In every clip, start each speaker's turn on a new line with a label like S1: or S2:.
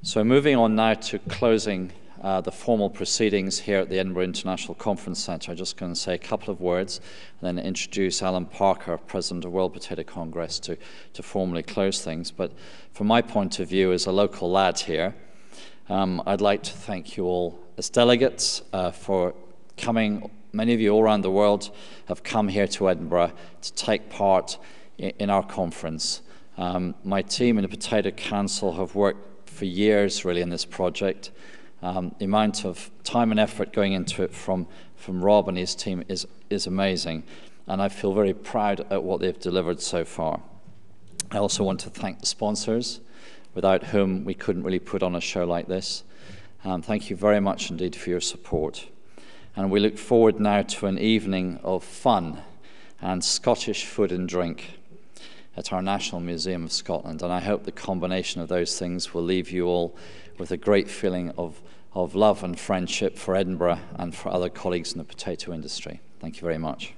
S1: So moving on now to closing the formal proceedings here at the Edinburgh International Conference Centre. I'm just going to say a couple of words and then introduce Alan Parker, President of World Potato Congress, to formally close things. But from my point of view as a local lad here, I'd like to thank you all as delegates for coming. Many of you all around the world have come here to Edinburgh to take part in our conference. My team in the Potato Council have worked for years really in this project. The amount of time and effort going into it from Rob and his team is amazing, and I feel very proud at what they've delivered so far. I also want to thank the sponsors, without whom we couldn't really put on a show like this. Thank you very much indeed for your support. And we look forward now to an evening of fun and Scottish food and drink at our National Museum of Scotland. And I hope the combination of those things will leave you all with a great feeling of love and friendship for Edinburgh and for other colleagues in the potato industry. Thank you very much.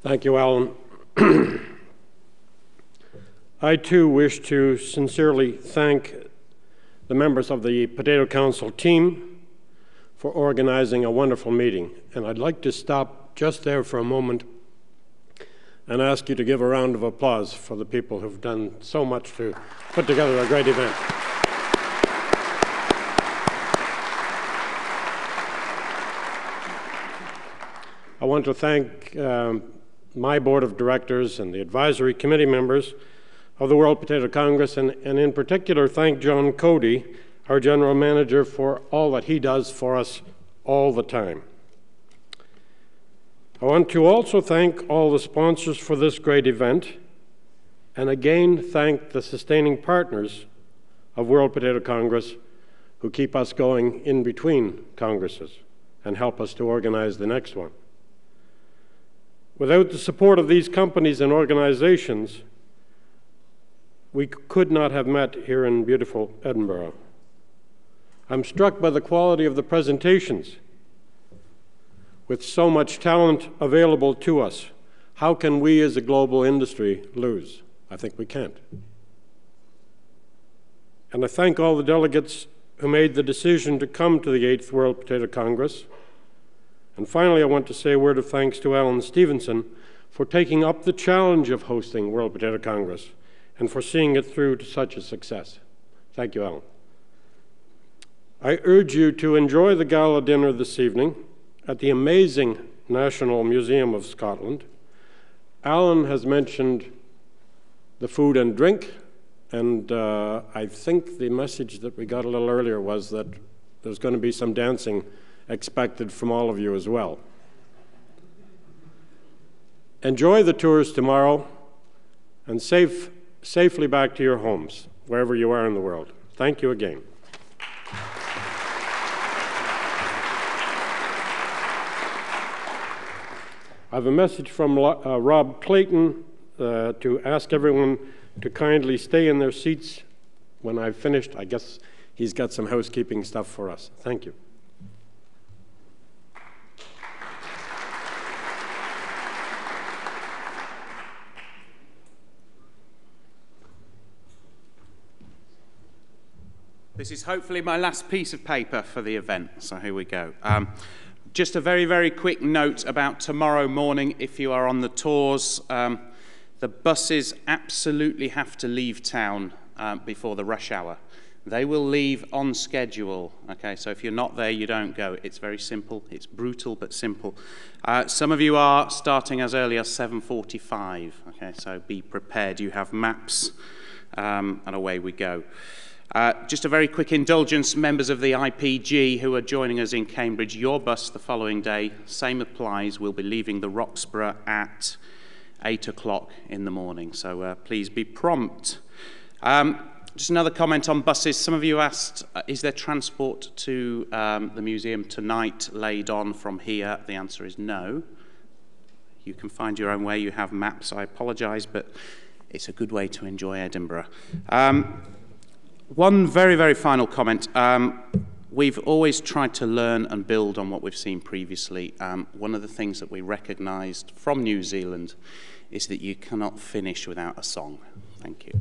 S2: Thank you, Alan. I too wish to sincerely thank the members of the Potato Council team for organizing a wonderful meeting. And I'd like to stop just there for a moment and ask you to give a round of applause for the people who've done so much to put together a great event. I want to thank my board of directors and the advisory committee members of the World Potato Congress, and in particular thank John Cody, our general manager, for all that he does for us all the time. I want to also thank all the sponsors for this great event, and again thank the sustaining partners of World Potato Congress who keep us going in between congresses and help us to organize the next one. Without the support of these companies and organizations, we could not have met here in beautiful Edinburgh. I'm struck by the quality of the presentations. With so much talent available to us, how can we as a global industry lose? I think we can't. And I thank all the delegates who made the decision to come to the 8th World Potato Congress. And finally, I want to say a word of thanks to Alan Stevenson for taking up the challenge of hosting World Potato Congress and for seeing it through to such a success. Thank you, Alan. I urge you to enjoy the gala dinner this evening at the amazing National Museum of Scotland. Alan has mentioned the food and drink, and I think the message that we got a little earlier was that there's going to be some dancing expected from all of you as well. Enjoy the tours tomorrow and safely back to your homes, wherever you are in the world. Thank you again. I have a message from Rob Clayton to ask everyone to kindly stay in their seats when I've finished. I guess he's got some housekeeping stuff for us. Thank you.
S3: This is hopefully my last piece of paper for the event, so here we go. Just a very, very quick note about tomorrow morning. If you are on the tours, the buses absolutely have to leave town before the rush hour. They will leave on schedule, okay? So if you're not there, you don't go. It's very simple. It's brutal, but simple. Some of you are starting as early as 7:45, okay? So be prepared. You have maps, and away we go. Just a very quick indulgence, members of the IPG who are joining us in Cambridge, your bus the following day, same applies, we'll be leaving the Roxburgh at 8 o'clock in the morning, so please be prompt. Just another comment on buses. Some of you asked, is there transport to the museum tonight laid on from here? The answer is no. You can find your own way, you have maps, I apologise, but it's a good way to enjoy Edinburgh. One very, very final comment. We've always tried to learn and build on what we've seen previously. One of the things that we recognised from New Zealand is that you cannot finish without a song. Thank you.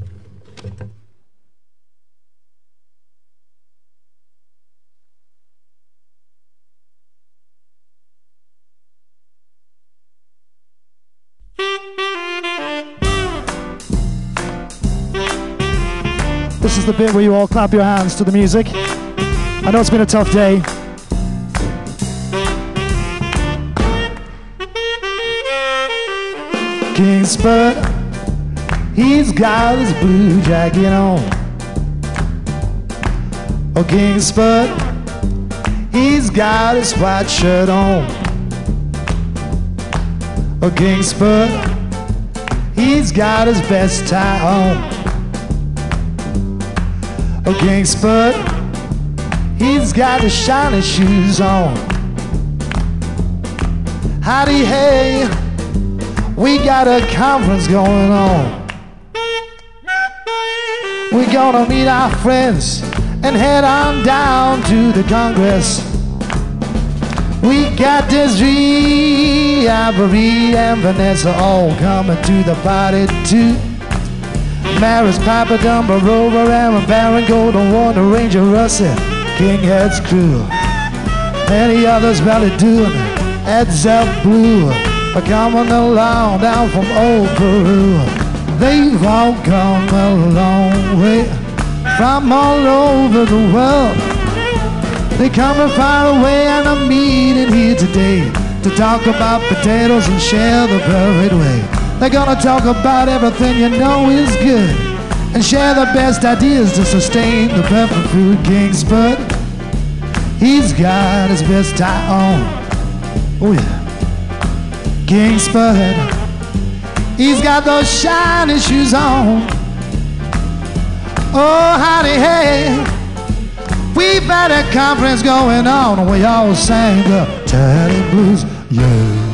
S4: This is the bit where you all clap your hands to the music. I know it's been a tough day. King Spud, he's got his blue jacket on. Oh, King Spud, he's got his white shirt on. Oh, King Spud, he's got his best tie on. Oh, King Spud, he's got his shiny shoes on. Howdy, hey, we got a conference going on. We're gonna meet our friends and head on down to the Congress. We got Desiree, Ivory, and Vanessa all coming to the party too. Maris, Piper, Dumber, Rover, Aaron, Baron, Golden Warner, Ranger, Russet, Kinghead's crew. Many others barely doing it. Ed Zepp Blue are coming along down from old Peru. They've all come a long way from all over the world. They coming far away and I'm meeting here today to talk about potatoes and share the perfect way. They're gonna talk about everything you know is good and share the best ideas to sustain the perfect food. King Spud, he's got his best tie on. Oh yeah. King Spud, he's got those shiny shoes on. Oh, howdy, hey, we've had a conference going on and we all sang the Teddy Blues, yeah.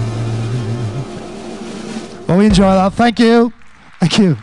S4: Well, we enjoy that. Thank you. Thank you.